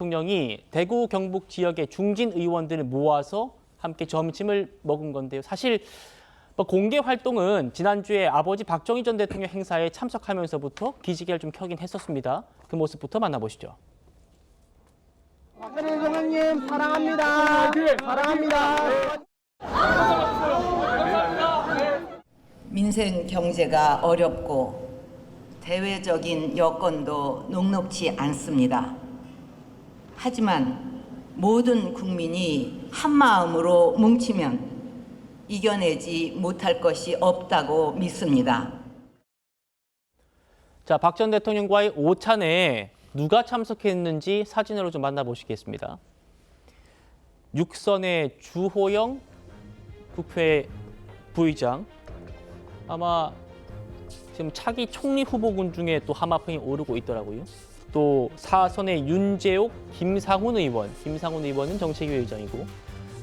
대통령이 대구 경북 지역의 중진 의원들을 모아서 함께 점심을 먹은 건데요. 사실 공개 활동은 지난주에 아버지 박정희 전 대통령 행사에 참석하면서부터 기지개를 좀 켜긴 했었습니다. 그 모습부터 만나보시죠. 박근혜 대통령님 사랑합니다. 사랑합니다. 민생 경제가 어렵고 대외적인 여건도 녹록지 않습니다. 하지만 모든 국민이 한마음으로 뭉치면 이겨내지 못할 것이 없다고 믿습니다. 자, 박 전 대통령과의 오찬에 누가 참석했는지 사진으로 좀 만나보시겠습니다. 육선의 주호영 국회 부의장, 아마 지금 차기 총리 후보군 중에 또 하마평이 오르고 있더라고요. 또 4선의 윤재옥, 김상훈 의원은 정책위 의장이고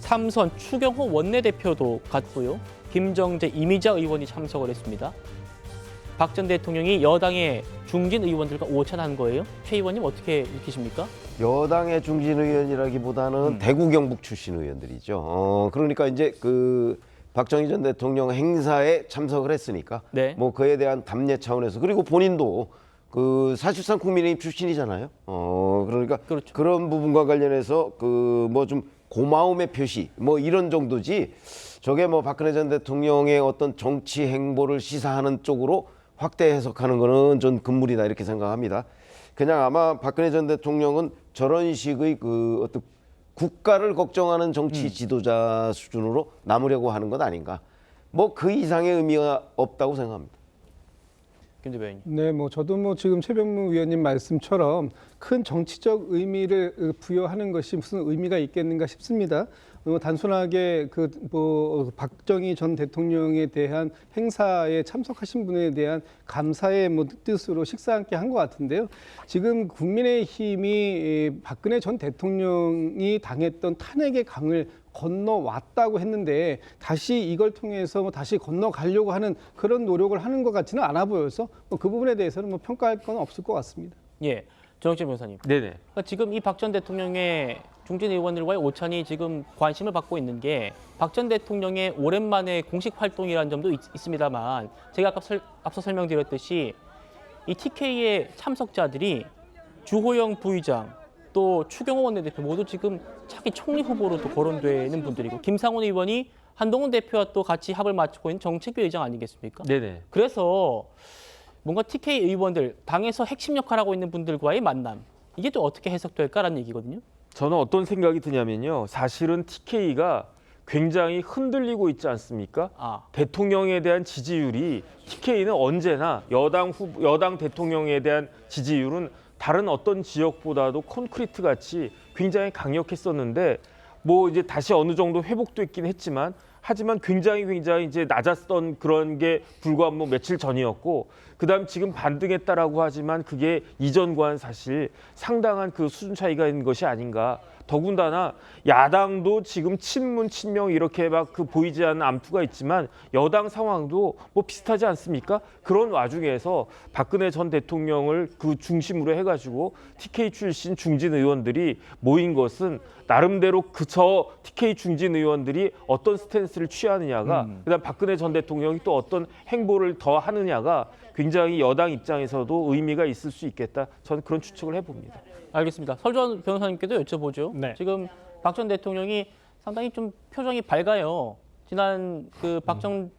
3선 추경호 원내대표도 갔고요. 김정재, 이미자 의원이 참석을 했습니다. 박 전 대통령이 여당의 중진 의원들과 오찬한 거예요. 최 의원님 어떻게 느끼십니까? 여당의 중진 의원이라기보다는 대구 경북 출신 의원들이죠. 그러니까 이제 그 박정희 전 대통령 행사에 참석을 했으니까 네. 뭐 그에 대한 답례 차원에서 그리고 본인도 그 사실상 국민의힘 출신이잖아요. 그러니까 그렇죠. 그런 부분과 관련해서 그 뭐 좀 고마움의 표시 뭐 이런 정도지 저게 뭐 박근혜 전 대통령의 어떤 정치 행보를 시사하는 쪽으로 확대 해석하는 거는 전 금물이다 이렇게 생각합니다. 그냥 아마 박근혜 전 대통령은 저런 식의 그 어떤 국가를 걱정하는 정치 지도자 수준으로 남으려고 하는 것 아닌가. 뭐 그 이상의 의미가 없다고 생각합니다. 김 대변인. 네, 뭐 저도 뭐 지금 최병무 위원님 말씀처럼 큰 정치적 의미를 부여하는 것이 무슨 의미가 있겠는가 싶습니다. 단순하게 그 뭐 박정희 전 대통령에 대한 행사에 참석하신 분에 대한 감사의 뭐 뜻으로 식사 함께 한 것 같은데요. 지금 국민의힘이 박근혜 전 대통령이 당했던 탄핵의 강을 건너왔다고 했는데 다시 이걸 통해서 뭐 다시 건너가려고 하는 그런 노력을 하는 것 같지는 않아 보여서 뭐 그 부분에 대해서는 뭐 평가할 건 없을 것 같습니다. 예, 정영진 변호사님. 네네. 그러니까 지금 이 박 전 대통령의 중진 의원들과의 오찬이 지금 관심을 받고 있는 게 박 전 대통령의 오랜만에 공식 활동이라는 점도 있습니다만 제가 앞서 설명드렸듯이 이 TK의 참석자들이 주호영 부의장 또 추경호 원내대표 모두 지금 차기 총리 후보로 또 거론되는 분들이고 김상훈 의원이 한동훈 대표와 또 같이 합을 맞추고 있는 정책위 의장 아니겠습니까? 네네. 그래서 뭔가 TK 의원들, 당에서 핵심 역할을 하고 있는 분들과의 만남, 이게 또 어떻게 해석될까라는 얘기거든요. 저는 어떤 생각이 드냐면요. 사실은 TK가 굉장히 흔들리고 있지 않습니까? 대통령에 대한 지지율이 TK는 언제나 여당 대통령에 대한 지지율은 다른 어떤 지역보다도 콘크리트 같이 굉장히 강력했었는데 뭐 이제 다시 어느 정도 회복됐긴 했지만 하지만 굉장히 이제 낮았던 그런 게 불과 뭐 며칠 전이었고 그다음 지금 반등했다라고 하지만 그게 이전과는 사실 상당한 그 수준 차이가 있는 것이 아닌가. 더군다나 야당도 지금 친문 친명 이렇게 막 그 보이지 않는 암투가 있지만 여당 상황도 뭐 비슷하지 않습니까? 그런 와중에서 박근혜 전 대통령을 그 중심으로 해가지고 TK 출신 중진 의원들이 모인 것은 나름대로 저 TK 중진 의원들이 어떤 스탠스를 취하느냐가 그다음 박근혜 전 대통령이 또 어떤 행보를 더 하느냐가 굉장히 여당 입장에서도 의미가 있을 수 있겠다. 저는 그런 추측을 해봅니다. 알겠습니다. 설주환 변호사님께도 여쭤보죠. 네. 지금 박 전 대통령이 상당히 좀 표정이 밝아요. 지난 그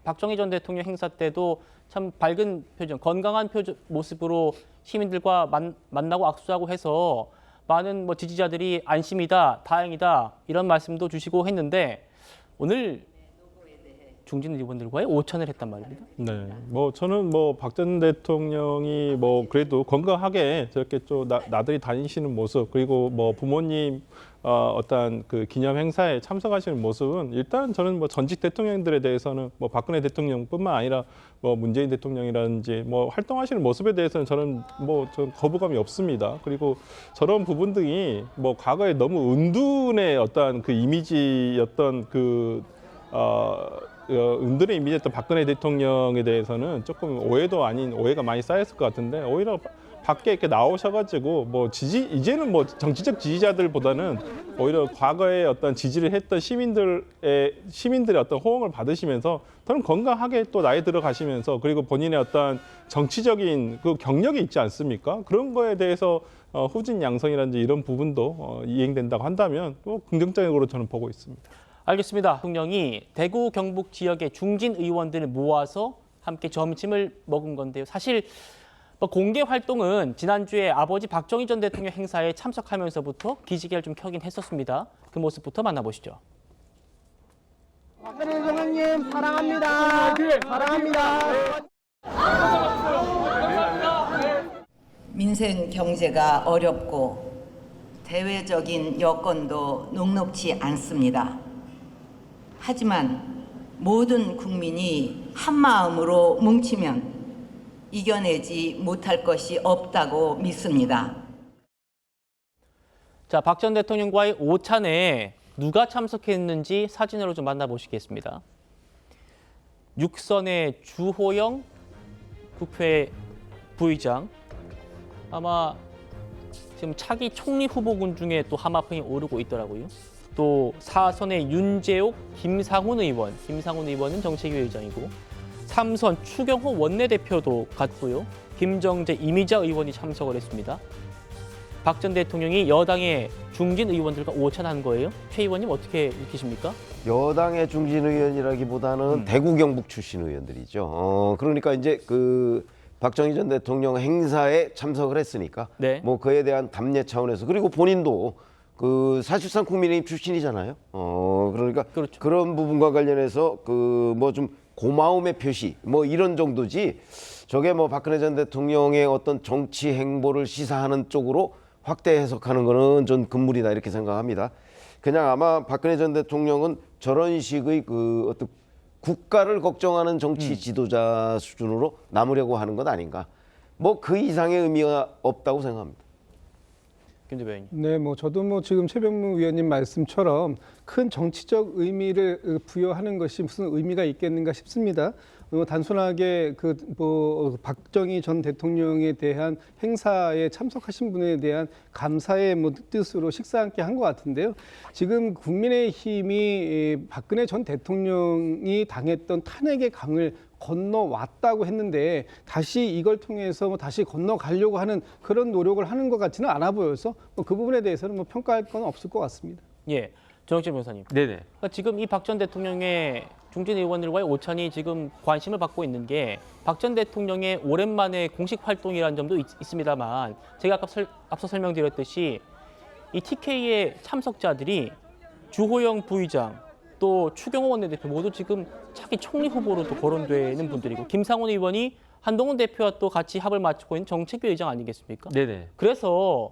박정희 전 대통령 행사 때도 참 밝은 표정, 건강한 모습으로 시민들과 만나고 악수하고 해서 많은 뭐 지지자들이 안심이다, 다행이다 이런 말씀도 주시고 했는데 오늘 중진 의원들과의 오찬을 했단 말입니다. 네, 뭐 저는 뭐 박 전 대통령이 뭐 그래도 건강하게 저렇게 좀 나들이 다니시는 모습 그리고 뭐 부모님 어떤 그 기념 행사에 참석하시는 모습은 일단 저는 뭐 전직 대통령들에 대해서는 뭐 박근혜 대통령뿐만 아니라 뭐 문재인 대통령이라든지 뭐 활동하시는 모습에 대해서는 저는 뭐 좀 거부감이 없습니다. 그리고 저런 부분들이 뭐 과거에 너무 은둔의 어떤 그 이미지였던 은둔의 이미지였던 박근혜 대통령에 대해서는 조금 오해가 많이 쌓였을 것 같은데 오히려 밖에 이렇게 나오셔가지고 뭐 이제는 뭐 정치적 지지자들보다는 오히려 과거에 어떤 지지를 했던 시민들의 어떤 호응을 받으시면서 더 건강하게 또 나이 들어가시면서 그리고 본인의 어떤 정치적인 그 경력이 있지 않습니까? 그런 거에 대해서 후진 양성이라든지 이런 부분도 이행된다고 한다면 또 긍정적으로 저는 보고 있습니다. 알겠습니다. 대통령이 대구 경북 지역의 중진 의원들을 모아서 함께 점심을 먹은 건데요. 사실 공개 활동은 지난주에 아버지 박정희 전 대통령 행사에 참석하면서부터 기지개를 좀 켜긴 했었습니다. 그 모습부터 만나보시죠. 박근혜 대통령님 사랑합니다. 사랑합니다. 민생 경제가 어렵고 대외적인 여건도 녹록지 않습니다. 하지만 모든 국민이 한마음으로 뭉치면 이겨내지 못할 것이 없다고 믿습니다. 자, 박 전 대통령과의 오찬에 누가 참석했는지 사진으로 좀 만나보시겠습니다. 육선의 주호영 국회 부의장, 아마 지금 차기 총리 후보군 중에 또 하마평이 오르고 있더라고요. 또 사선의 윤재옥, 김상훈 의원은 정책위 의장이고, 3선 추경호 원내대표도 갔고요. 김정재, 이미자 의원이 참석을 했습니다. 박 전 대통령이 여당의 중진 의원들과 오찬한 거예요. 최 의원님 어떻게 느끼십니까? 여당의 중진 의원이라기보다는 대구 경북 출신 의원들이죠. 그러니까 이제 그 박정희 전 대통령 행사에 참석을 했으니까 네. 뭐 그에 대한 답례 차원에서, 그리고 본인도 그 사실상 국민의힘 출신이잖아요. 그러니까 그렇죠. 그런 부분과 관련해서 그 뭐 좀 고마움의 표시 뭐 이런 정도지, 저게 뭐 박근혜 전 대통령의 어떤 정치 행보를 시사하는 쪽으로 확대 해석하는 거는 전 금물이다 이렇게 생각합니다. 그냥 아마 박근혜 전 대통령은 저런 식의 그 어떤 국가를 걱정하는 정치 지도자 수준으로 남으려고 하는 것 아닌가. 뭐 그 이상의 의미가 없다고 생각합니다. 김 대변인. 네, 뭐 저도 뭐 지금 최병무 위원님 말씀처럼 큰 정치적 의미를 부여하는 것이 무슨 의미가 있겠는가 싶습니다. 단순하게 박정희 전 대통령에 대한 행사에 참석하신 분에 대한 감사의 뜻으로 식사 함께 한 것 같은데요. 지금 국민의힘이 박근혜 전 대통령이 당했던 탄핵의 강을 건너왔다고 했는데 다시 이걸 통해서 다시 건너가려고 하는 그런 노력을 하는 것 같지는 않아 보여서 그 부분에 대해서는 평가할 건 없을 것 같습니다. 예, 정혁재 변호사님. 네네. 그러니까 지금 이 박 전 대통령의 중진 의원들과의 오찬이 지금 관심을 받고 있는 게 박 전 대통령의 오랜만에 공식 활동이라는 점도 있습니다만, 제가 앞서 설명드렸듯이 이 TK의 참석자들이 주호영 부의장, 또 추경호 원내대표 모두 지금 차기 총리 후보로 또 거론되는 분들이고, 김상훈 의원이 한동훈 대표와 또 같이 합을 맞추고 있는 정책위 의장 아니겠습니까? 네네. 그래서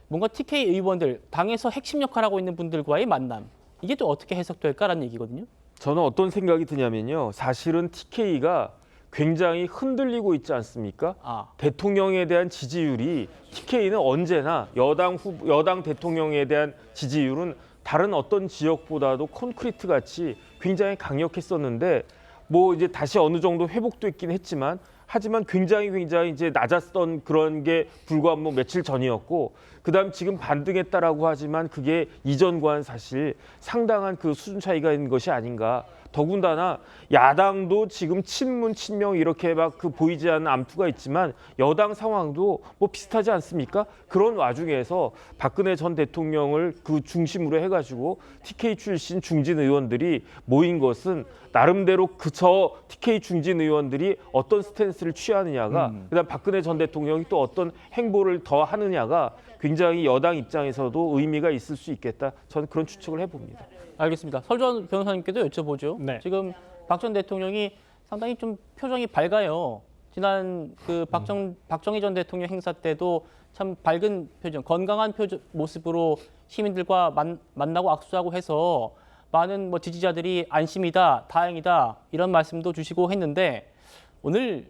뭔가 TK 의원들, 당에서 핵심 역할을 하고 있는 분들과의 만남, 이게 또 어떻게 해석될까라는 얘기거든요. 저는 어떤 생각이 드냐면요. 사실은 TK가 굉장히 흔들리고 있지 않습니까? 대통령에 대한 지지율이, TK는 언제나 여당 대통령에 대한 지지율은 다른 어떤 지역보다도 콘크리트 같이 굉장히 강력했었는데, 뭐 이제 다시 어느 정도 회복됐긴 했지만, 하지만 굉장히 이제 낮았던 그런 게 불과 뭐 며칠 전이었고, 그다음 지금 반등했다라고 하지만 그게 이전과는 사실 상당한 그 수준 차이가 있는 것이 아닌가. 더군다나 야당도 지금 친문 친명 이렇게 막 그 보이지 않는 암투가 있지만 여당 상황도 뭐 비슷하지 않습니까? 그런 와중에서 박근혜 전 대통령을 그 중심으로 해가지고 TK 출신 중진 의원들이 모인 것은 나름대로 저 TK 중진 의원들이 어떤 스탠스를 취하느냐가, 그다음 박근혜 전 대통령이 또 어떤 행보를 더 하느냐가 굉장히 여당 입장에서도 의미가 있을 수 있겠다. 저는 그런 추측을 해봅니다. 알겠습니다. 설전 변호사님께도 여쭤보죠. 네. 지금 박 전 대통령이 상당히 좀 표정이 밝아요. 지난 그 박정희 전 대통령 행사 때도 참 밝은 표정, 건강한 모습으로 시민들과 만나고 악수하고 해서 많은 뭐 지지자들이 안심이다, 다행이다 이런 말씀도 주시고 했는데, 오늘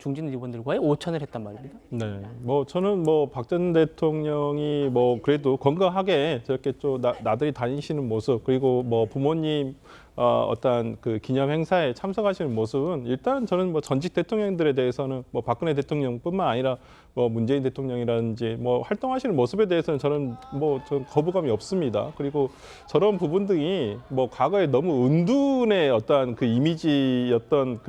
중진 의원들과의 오찬을 했단 말입니다. 네, 뭐 저는 뭐 박 전 대통령이 뭐 그래도 건강하게 저렇게 좀 나들이 다니시는 모습, 그리고 뭐 부모님 어떤 그 기념 행사에 참석하시는 모습은 일단 저는 뭐 전직 대통령들에 대해서는 뭐 박근혜 대통령뿐만 아니라 뭐 문재인 대통령이라든지 뭐 활동하시는 모습에 대해서는 저는 뭐 전 거부감이 없습니다. 그리고 저런 부분들이 뭐 과거에 너무 은둔의 어떤 그 이미지였던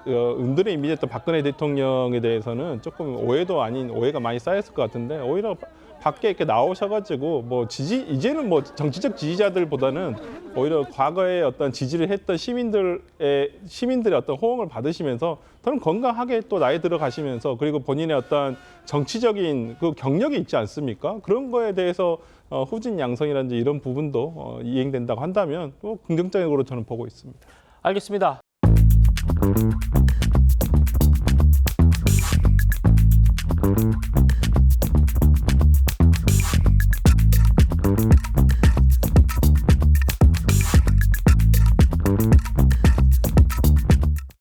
은둔의 이미지였던 박근혜 대통령에 대해서는 조금 오해도 아닌 오해가 많이 쌓였을 것 같은데, 오히려 밖에 이렇게 나오셔가지고 뭐 이제는 뭐 정치적 지지자들보다는 오히려 과거에 어떤 지지를 했던 시민들의 어떤 호응을 받으시면서 저는 건강하게 또 나이 들어가시면서, 그리고 본인의 어떤 정치적인 그 경력이 있지 않습니까? 그런 거에 대해서 후진 양성이라든지 이런 부분도 이행된다고 한다면 또 긍정적으로 저는 보고 있습니다. 알겠습니다.